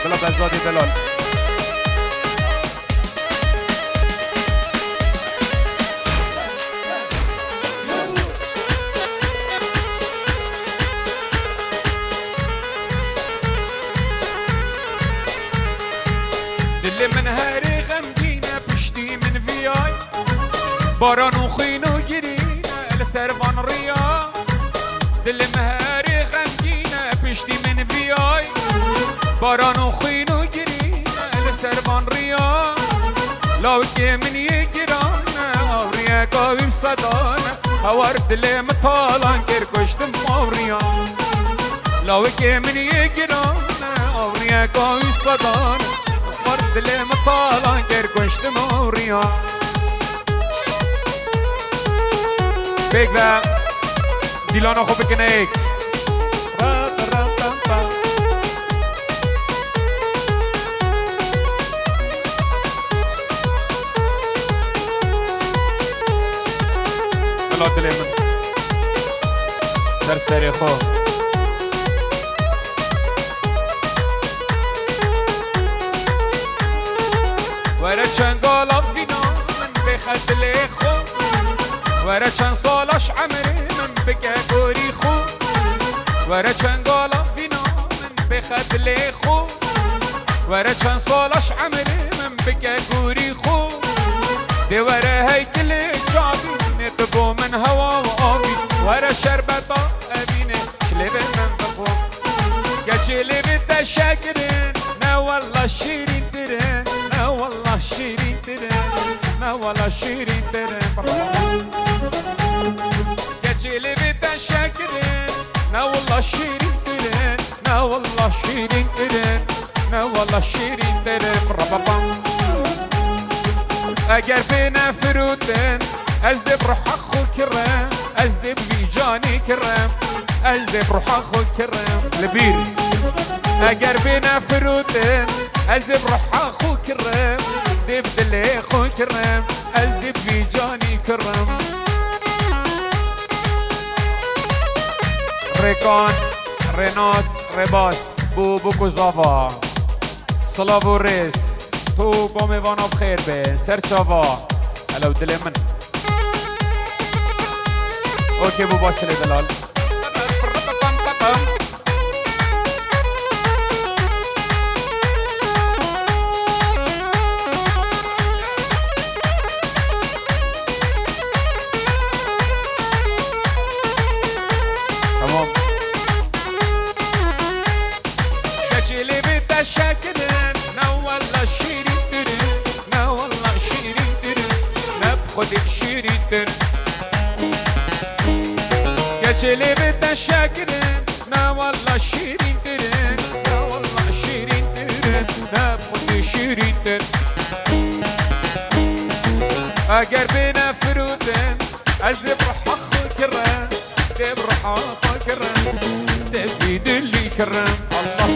بلا بزادی بلال دل من هری غمگینه پشتی من ویای باران و خین و گرینه لسروان ریا دل من هری غمگینه پشتی من ویای باران و خین و گرینه لسروان ریا لاوکی من یگرانه آوریا قاویم صدانه هوار دل مطالان کر کشتم آوریا لاوکی من یگرانه آوریا قاویم صدانه دل مطالان کر کشتم آوریا بیگ و دیلانا خوب بکنه ایک بلا دل من سرسری خوب ورا چند قالا فينا من بخد ليخو ورا چند سالاش عمري من بكا قوري خو ورا چند قالا فينا من بخد ليخو ورا چند سالاش عمري من بكا قوري خو دي ورا هيكل جابي نتبو من هوا وآبي ورا شربتا أبيني شلبت من بخو كشلبت الشاكرين نا والله شيرين ترين نا والله شيرين ترين نا والله شيرين ترين كشلبت الشاكرين نا والله شيرين ترين نا والله شيرين ترين نا والله شيرين ترين اگر بينا فروتين ازدب روح اخو كرم ازدب بيجاني كرم ازدب روح اخو كرم لبير اگر بينا فروتين ازدب روح اخو كرم دب دلي اخو كرم ازدب بيجاني كرم ريكان ريناس رباس بوبو كوزافا صلاة الرئيس تو قومي وانا بخير به سرچاوا هلا ودل من اوكي بو باسل دلال تمام كجلي بتشكرن نوال شيرين نا والله شيرين نبخد شيرين كجلي بتشكرن نا والله شيرين نا والله شيرين نبخد شيرين اگر بينا فرودن ازب روح اخو كرم دب روح اخو كرم دب دلي كرم الله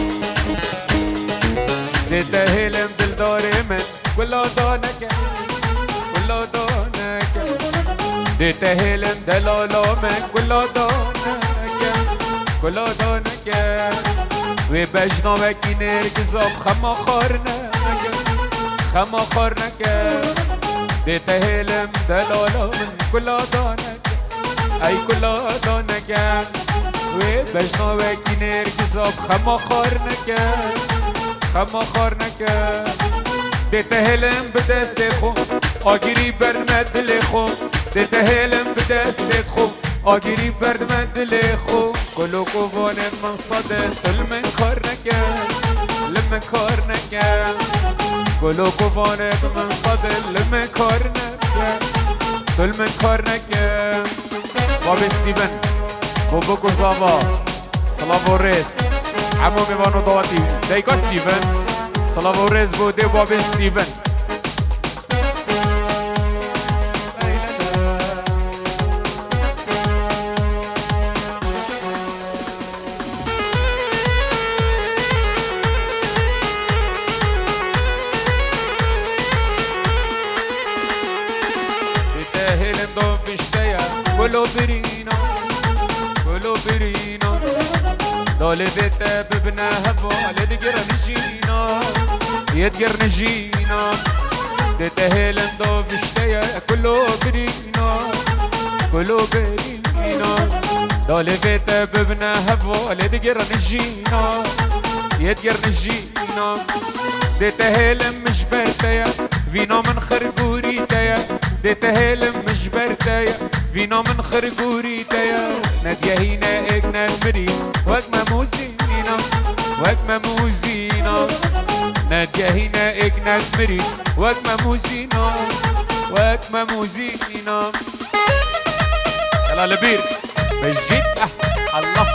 تهلم دل داري من ولا دونك ولا دونك تهلم دلالا من ولا دونك ولا دونك وبجنا وكي نركزاب خما خارنك تهلم دلالا من ولا دونك اي كلا دونك وبجنا وكي نركزاب خما خارنك دتهلم بدست خو آگیری برمد دل خو دتهلم بدست خو آگیری برمد دل خو کلو قوان من صدت لمن کارنک لمن کارنک کلو قوان من صدت لمن کارنک باب استیون بابا کوزاوا سلام و رس عمو میوانو دواتی دیگه استیون سلام و رز بوده باب استیون بتهلم دو بشتیا کلو برینا دال بیت ببنه هوا لدگر نشینا يدقر نجينا تتهلن دو بشتيا كله برينا كله برينا دولي بيت ببنا هفو يدقر نجينا يدقر نجينا تتهلن مش برتيا فينا من خرقوريتيا تتهلن مش برتيا فينا من خرقوريتيا ناديا هنا اجنا المري وجمة موزينا وجمة موزينا ناديا هنا اجنا المري وجمة موزينا وجمة موزينا يلا لبير بجيت الله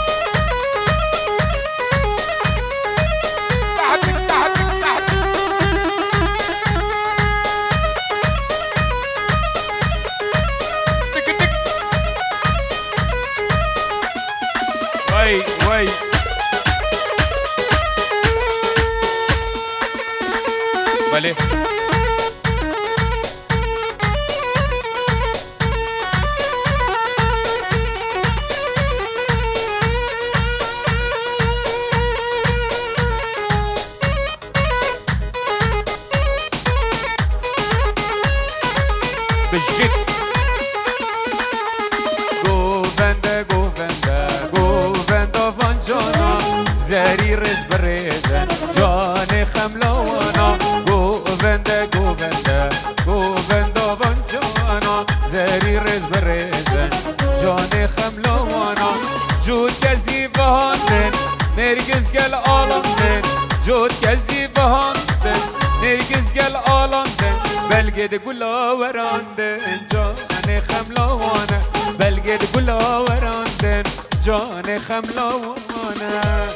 وي بله بالجد جوفندا فانجانا زاري رز بريزن جاني خملوانا جوفندا فانجانا زاري رز بريزن جاني خملوانا جود كزي بهاندن نرجس قل آلامدن جود كزي بهاندن نرجس قل آلامدن بلقد قلا وراندن جاني خملوانا بلقد قلا وراندن جاني خملوانا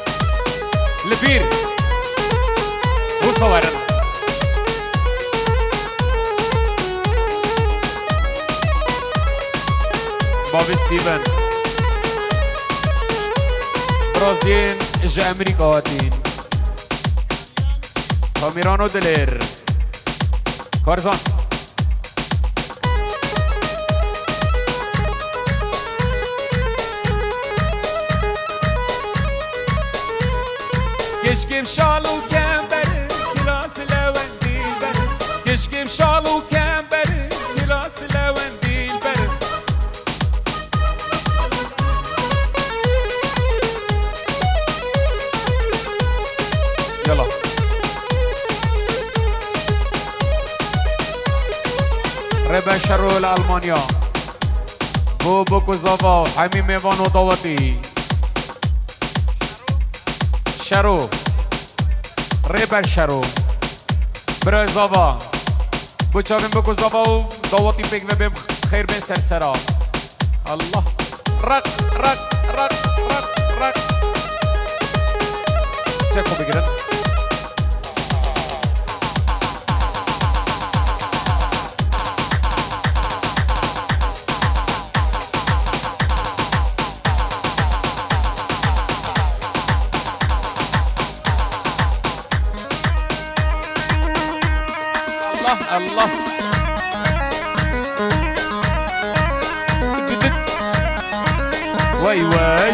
لبير وصورنا بوبي ستيفن برازيل اجا امريكا هاتين خاميرانو دلير كارزان كشكي شالو كامبر كلاس لوندي البر كشكي شالو كامبر كلاس لوندي البر يلا ربا شرو لألمانيا بوبو كوزافا حميم ايفان وضوطي شرو ريبر شرو برای زاوا بچارم بکو زاوا و دواتی فکر بهم خیر بین سرسرا الله رق رق رق رق رق چکو بگیرن الله واي واي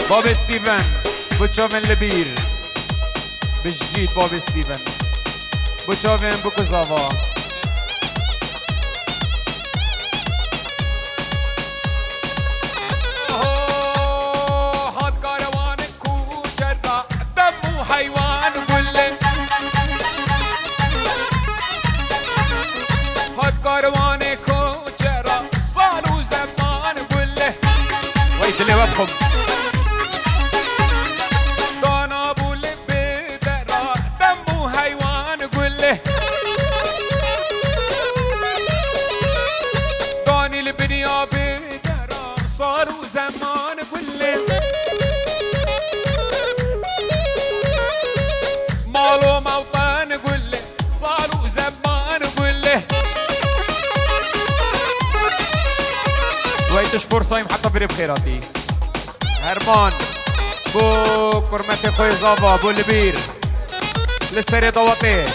بوبي ستيفن بتشوفن لبير بجديد بوبي ستيفن بتشوفن بكوزافا صاروا زمان كله مالو موطن كله صاروا زمان كله ويتش فرصة حتى بري بخيراتي هرمان بو كرمتي خوي زافا بو البير للسري ضوطي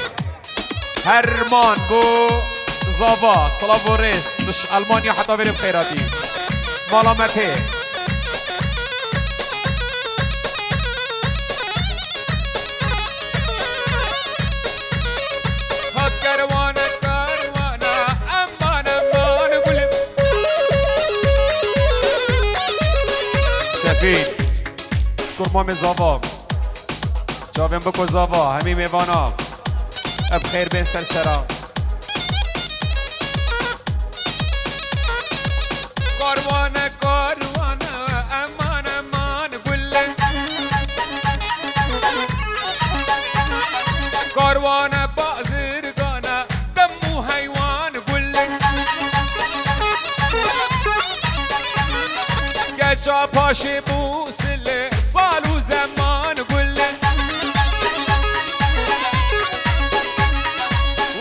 هرمان بو زافا سلافوريس مش ألمانيا حتى بري بخيراتي مالامتي هات كروانة كروانة أمان أمان قلب سفين كرمام زافا جاوين بكو زافا همي ميوانا بخير بين سلسلة كروانة كروانة أمان أمان قلب كروانة بازرقانة دمو حيوان قلب كجا باشي بوسلي صالو زمان قلب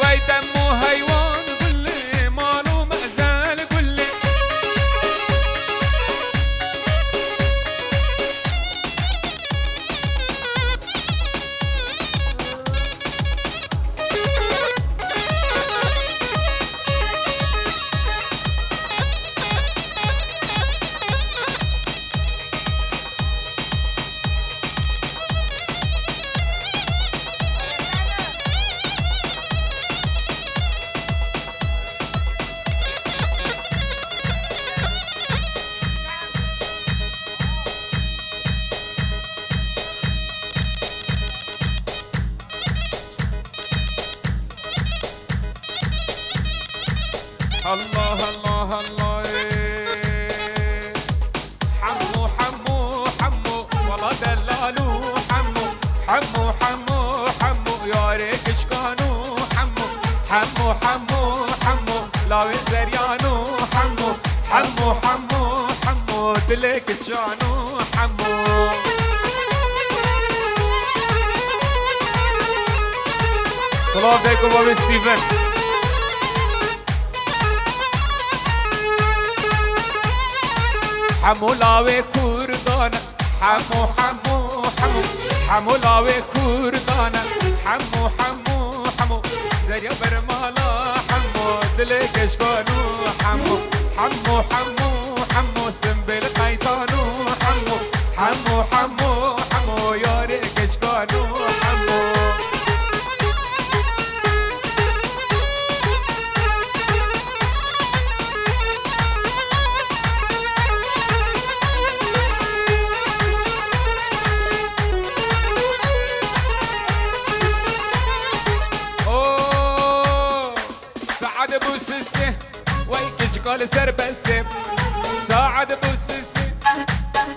وي دمو حيوان قلب مالو مأزال قلب الله الله الله حمو حمو حمو والله دلالو حمو حمو حمو حمو يا ريت اشكانو حمو حمو حمو حمو لاوي زريانو حمو حمو حمو حمو دلك جانو حمو سلام عليكم بابي ستيفن حمو لاوي كردانا حمو حمو حمو حمو لاوي كردانا حمو حمو حمو زريا برمالا حمو دلك اشكانو حمو حمو حمو حمو سنبل قيطانو حمو حمو حمو حمو يارك اشكانو حمو سعد ابو سسي ويكجقال سربسي سعد ابو سسي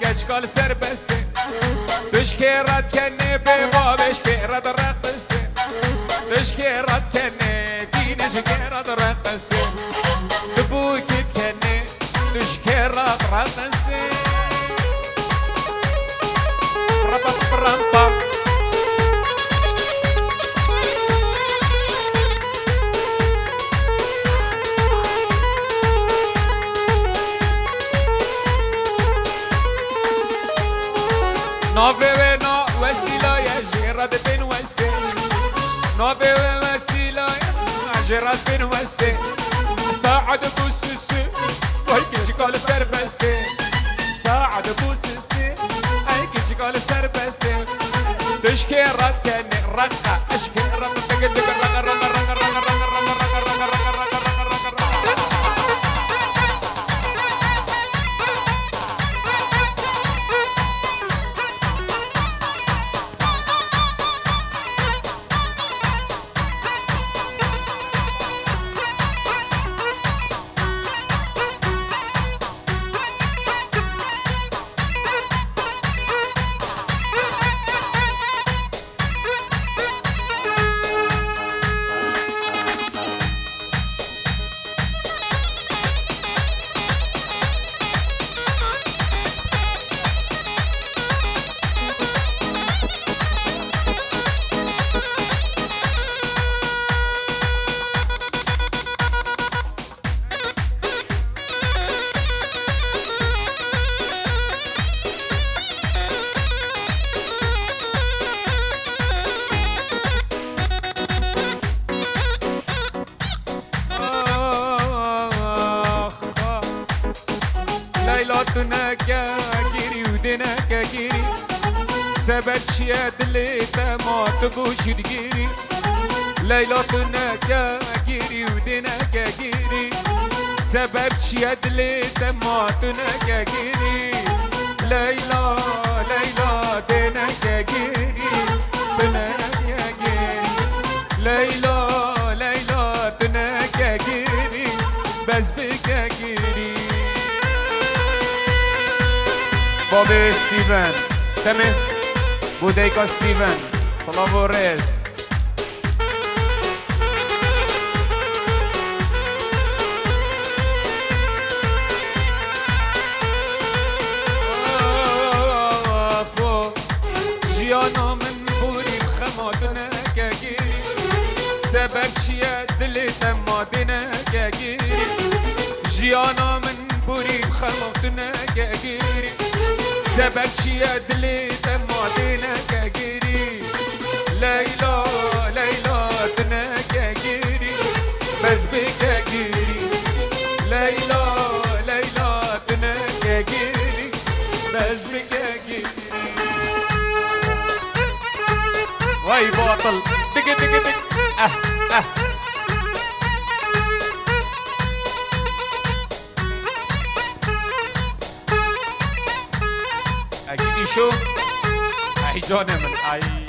كجقال سربسي تشكيرات كني ببابش كيرات رقصي تشكيرات كني دين شكيرات رقصي تبوكت كني تشكيرات رقصي ربط برمبا نوفي نا وسيلة يا جيراد بن وسي نوفي وسيلة يا جيراد بن وسي ساعد بوسسي وهيك جقال سربسي ساعد بوسسي هيك جقال سربسي تشكي راد كني رقة اشكي راد تقدر رقة رقة رقة رقة رقة رقة رقة رقة ليلى تنكا جيري ودنكا جيري سبب شيا دليتا ما تبوش تجيري ليلى تنكا جيري ودنكا جيري سبب شيا دليتا ما تنكا جيري ليلى ليلى دنكا جيري بنكا جيري ليلى ليلى تنكا جيري بس بكا جيري بابي ستيفن سمي بوديكا ستيفن صلاه الرئيس جيانا من بوري بخماتنا كاكيري سبب شيا دلي تماتنا كاكيري جيانا من بوري بخماتنا كاكيري سبب شيا دلي تماتنا كاكيري ليلى ليلى تنكاكيري بس بكاكيري ليلى ليلى تنكاكيري بس بكاكيري واي باطل دق دق دق اكيد شو اي جون من اي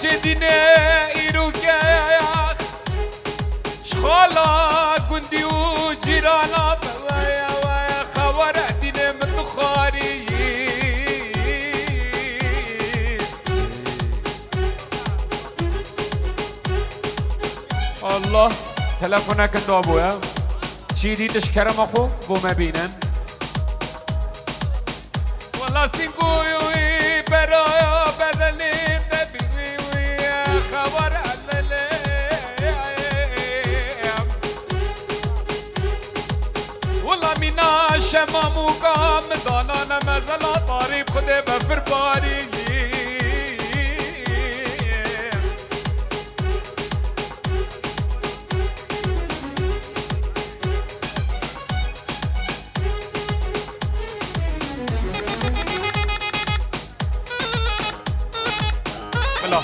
جدينا إيروكا شخالا كندي وجيرانا بوايا ويا خواراتنا متخاري الله تلفونك انتو ابويا شيدي تشكرم اخو بو ما بينن والله سينقوي برايا بدلي شمامو کام دانا نمزلا طریب خده بفر باری بلا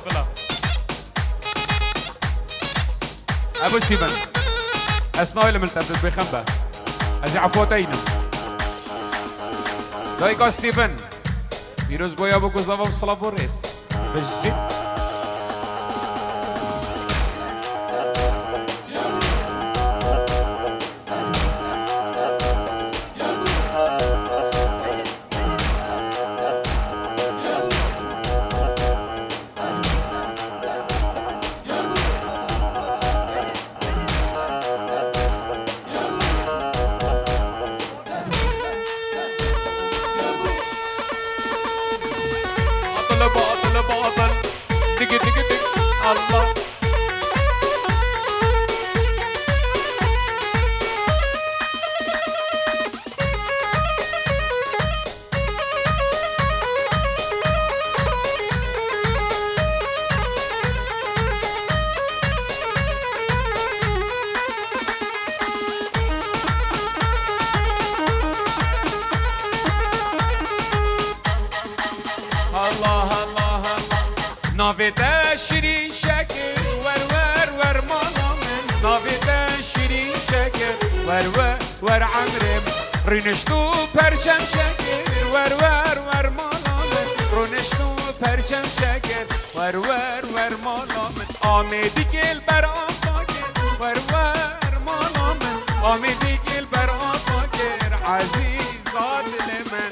بلا ابو ستيفن اسنايل ملتبت بخنبه ازي عفوتينا دايكا ستيفن فيروز بويا ابو كوزافا وصلا بوريس بالجد باطل دق دق دق الله نافذة شيرين شكر ور ماما من نافذة شيرين شكر ور عمرم رنشتو پرچم شکر ور مالا من رنشتو پرچم شکر ور مالا من آمدی گل بر آفاکر ور آمیدی گل بر آقا گر عزیزا دل من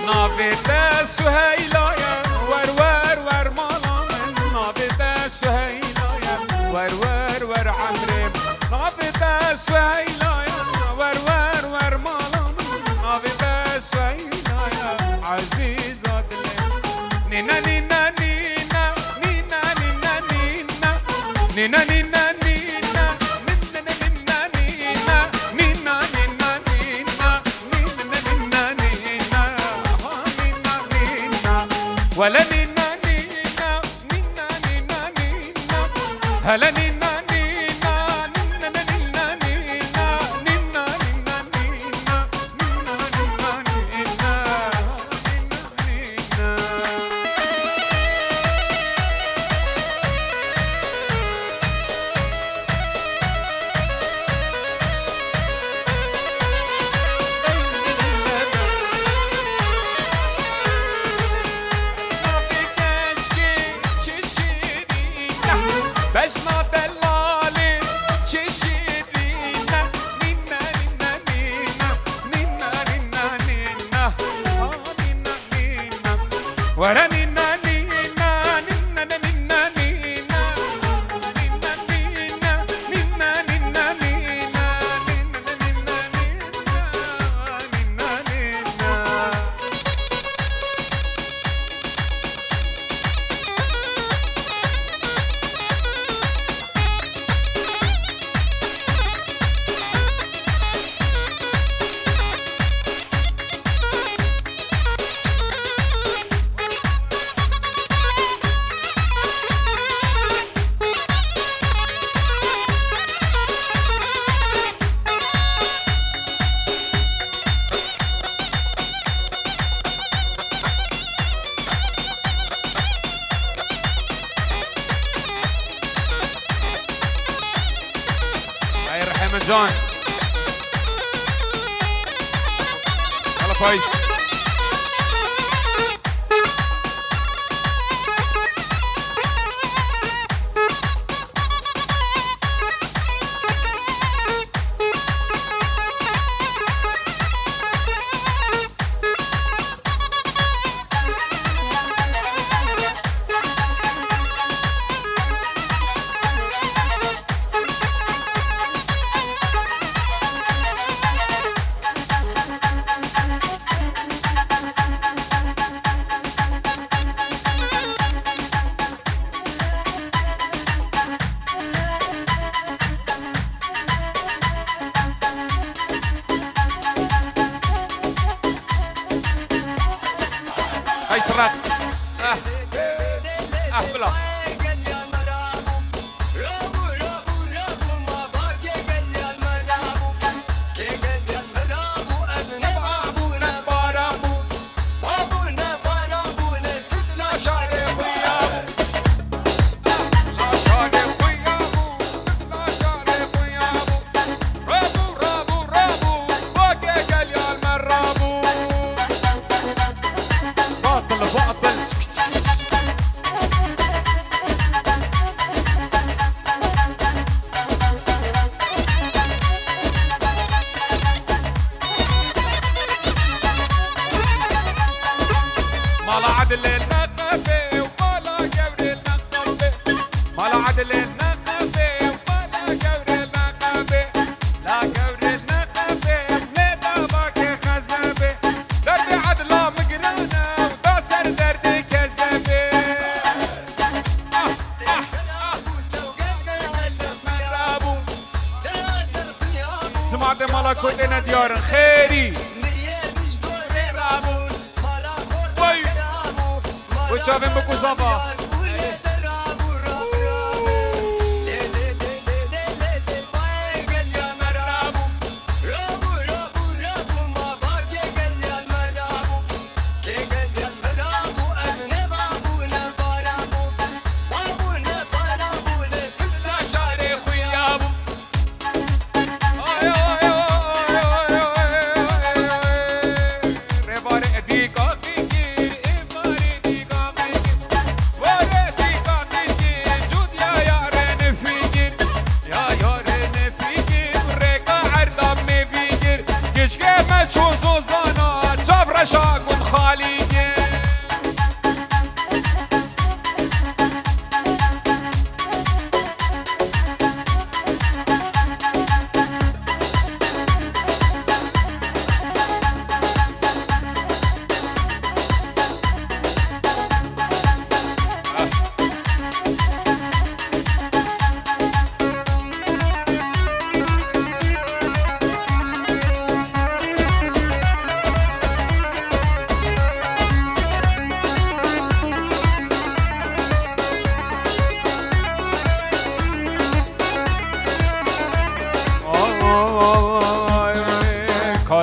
نافذ سهيلايا ور مالا من نافذ سهيلايا ور عمري نافذ سهيلايا ور مالا من نافذ سهيلايا عزيزة دلي نينا نينا نينا نينا نينا نينا نينا نينا ولا نينا نينا نينا نينا نينا هلا نينا نينا نينا نينا نينا نينا نينا نينا نينا نينا بجنا دلالي ششيرينا نينا نينا نينا نينا نينا نينا نينا نينا ورا نينا نينا نينا نينا نينا نينا نينا نينا نينا نينا من جان يلا فايز هاي سرات بلا مالا عدل النقبة ومالا جور النقبة مالا عدل النقبة ومالا جور النقبة لا جور النقبة لا باكي خزبة دربي عدلة مقرانة وداسر دردي كذبة سمعت مالا كلنا ديار خيري وشافين بكو صفا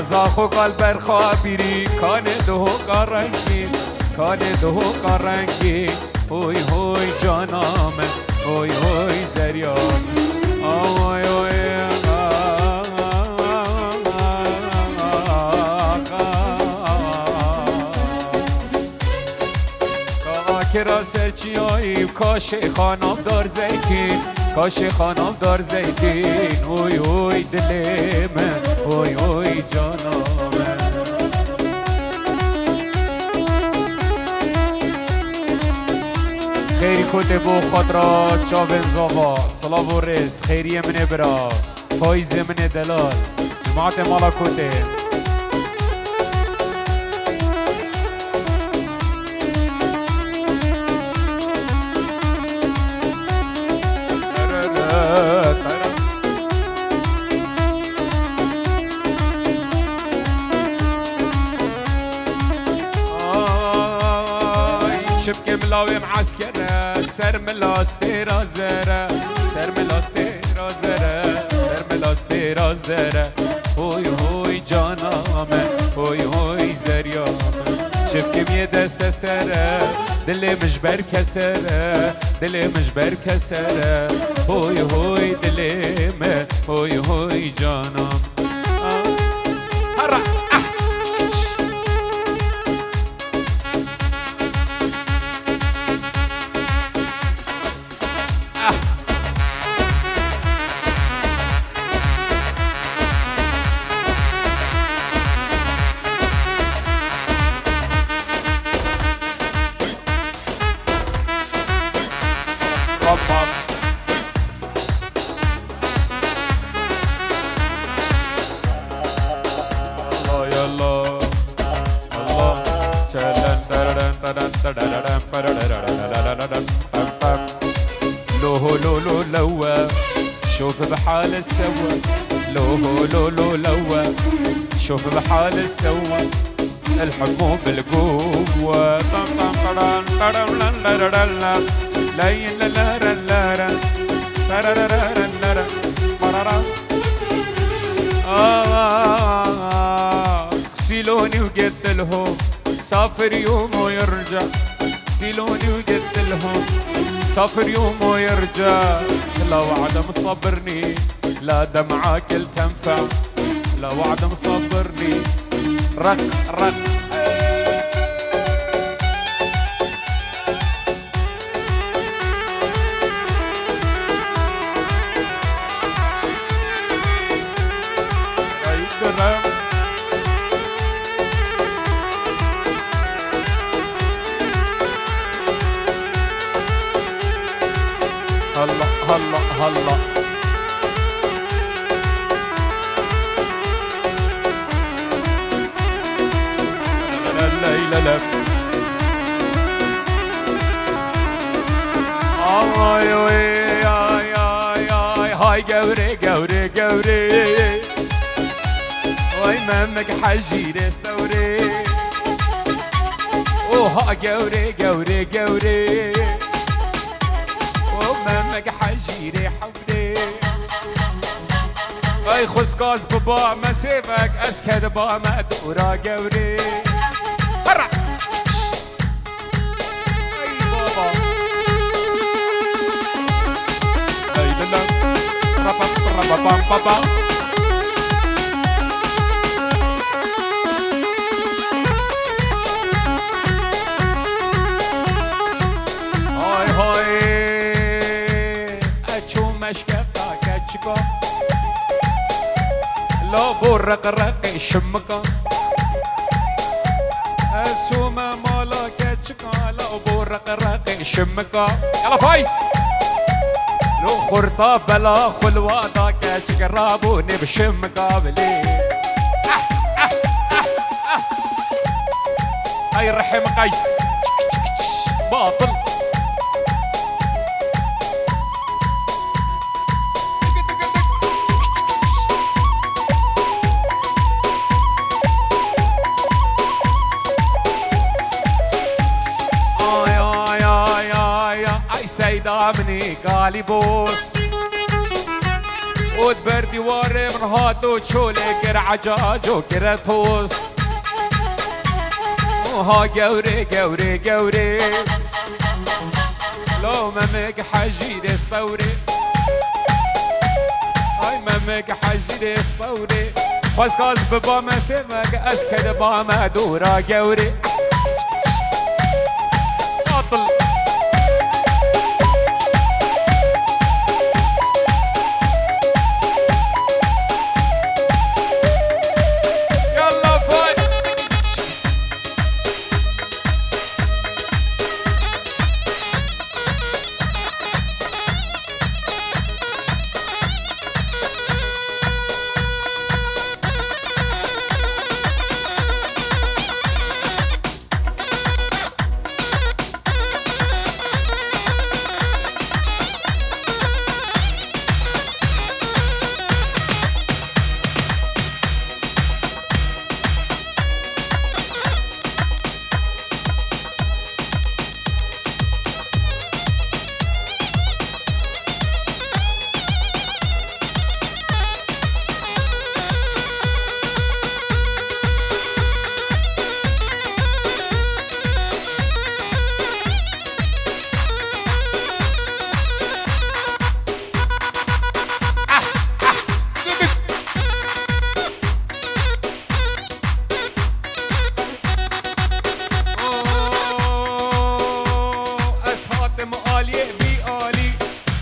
زاخو قلب خابری کان دو قرنگی کان دو قرنگی هوی هوی جانام هوی هوی زریان آوی هوی کرا سرچیایی کاش خانم دار زیتین کاش خانم دار زیتین اوی اوی دل من اوی اوی جانم خیری کده بو خود را جاون زاوا صلاح و رز خیری من برا فایز من دلال جماعت مالا کده شبكي ملاوي معسكرة سر ملاستي رازرة سر ملاستي رازرة سر ملاستي رازرة هوي هوي جانام هوي هوي زريام شبكي مية دست سرة دلي مجبر كسرة دلي مجبر كسرة هوي هوي دلي هوي هوي جانام هرا لوهو لولو لوا شوف بحال السوا لوهو لولو لوا شوف بحال السوا الحب بالقوة طم طم طرم طرم لا لا لا غسلوني وقلت لهم سافر يوم ويرجع غسلوني وقلت لهم سافر يوم ويرجع لا وعد مصبرني لا دمعة كل تنفع لا وعد مصبرني رق رق هلا هلا هلا لا لا لا آي وي آي آي آي هاي قوري قوري قوري واي مامك حجيري استوري اوه قوري قوري قوري ومامك حجيري حولي اي خسكاز بابا ما سيبك اسكد با ما دورا قوري هرع اي بابا اي لا ربا ربا بابا هاي هاي مشكفة كاتشكا لا بورق رقي شمكا السومة مالا كاتشكا لا بورق رقي شمكا يلا فايز لو خرطة بلا خلوة كاتشكا رابوني بشمكا بلي هاي الرحم قيس باطل سيدة مني قالي بوس ودبر دیواره من هاتو چوله گر عجاج و گرتوس ها گوره گوره گوره لو ممك حجير استوري هاي ممك حجير استوري خاص كاز ببا ما سمك اسكد با ما دورا قوري اطل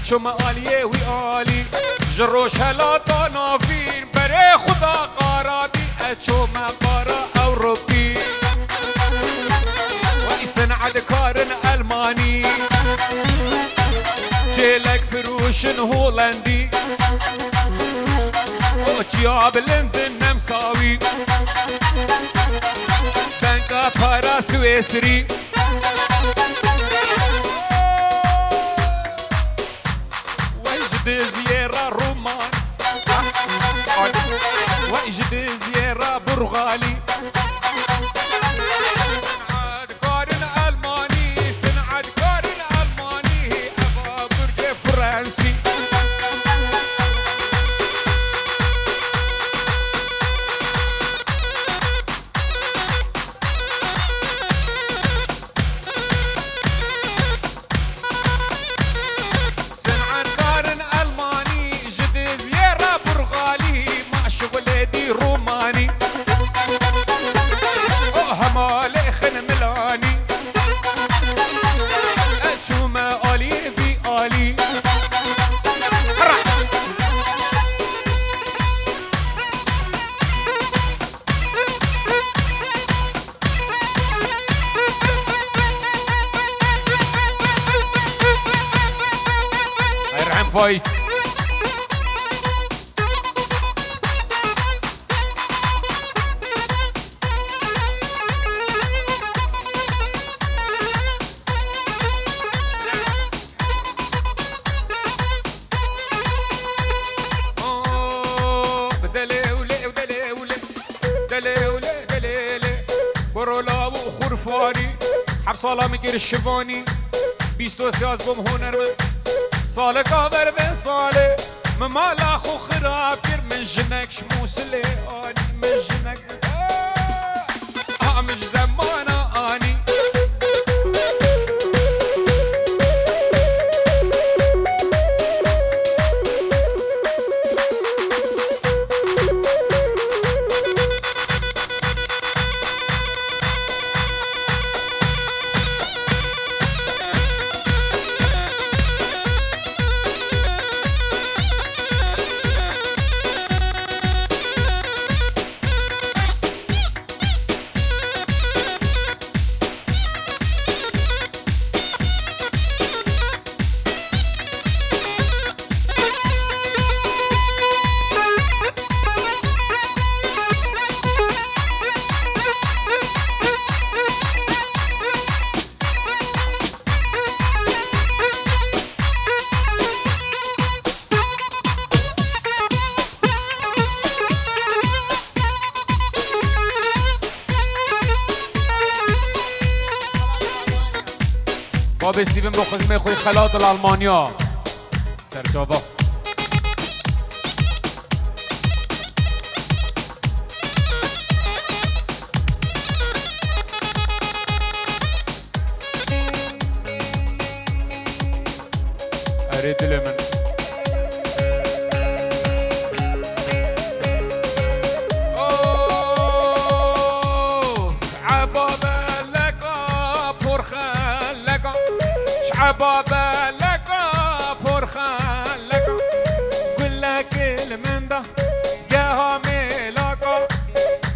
شما عالیه وی عالی جروش هلاتا نافین برای خدا قارادی اچو ما قارا اوروبی و ایسن عدکارن المانی جیلک فروشن هولندی و جیاب لندن نمساوی بنکا پارا سویسری زيارة رومان واجد زيارة برغالي سنعاد قارن ألماني سنعاد قارن ألماني أبا برج فرنسي روماني همالي خن ملاني أشوما آلي في آلي يرحم فايز برولا وخرفاني حبصالة مقير الشباني بيستو سياز بوم هنر من صالة قادر بين صالة ممالا خو خراب كر من جنك شموسلي آني من جنك مش زمانة آني باب استیون با خزمه خوی خلات الالمانیا سرجاوا بری دل من عبابة لقى فرخان لقى كل كل من ده جاها ملاقى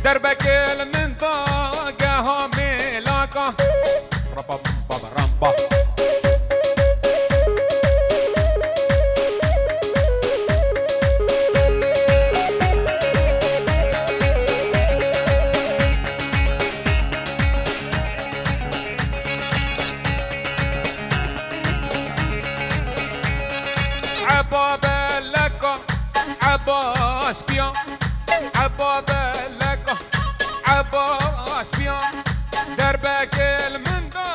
درب كل من ده جاها ملاقى ربا بابا رمبا عبابة لك عباس بيان عبابة لك عباس بيان دربك المندا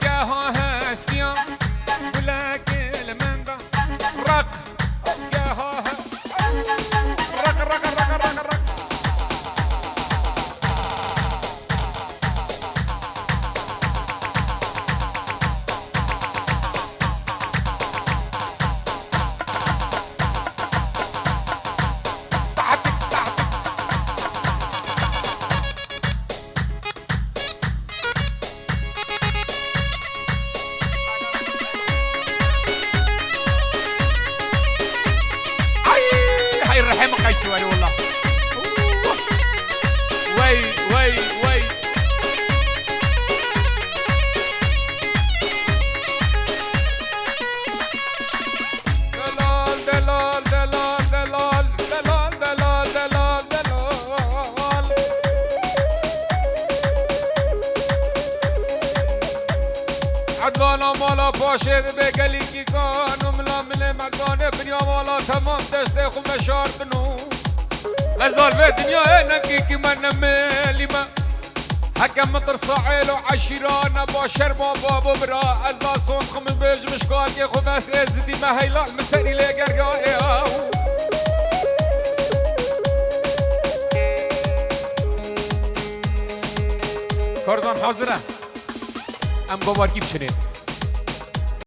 جاها هستيان ولك المندا رق جاها رق رق رق رق رق رحمك يا سوالي والله وي وي وي دلال دلال دلال دلال دلال دلال دلال دلال عدوانا مالا باشد بگلی کی کانو ملا مل مردان بنیا مالا تمام دسته خو مشار بنو لزال في دنيا نبكي كما نملي ما هكا مطر صاعل وعشيران باشر ما بابو برا ازا صون خم بيج مشكات يا خو بس ازدي ما هيلا مسري لي قرقا كردان حاضره ام بابار کی بشنید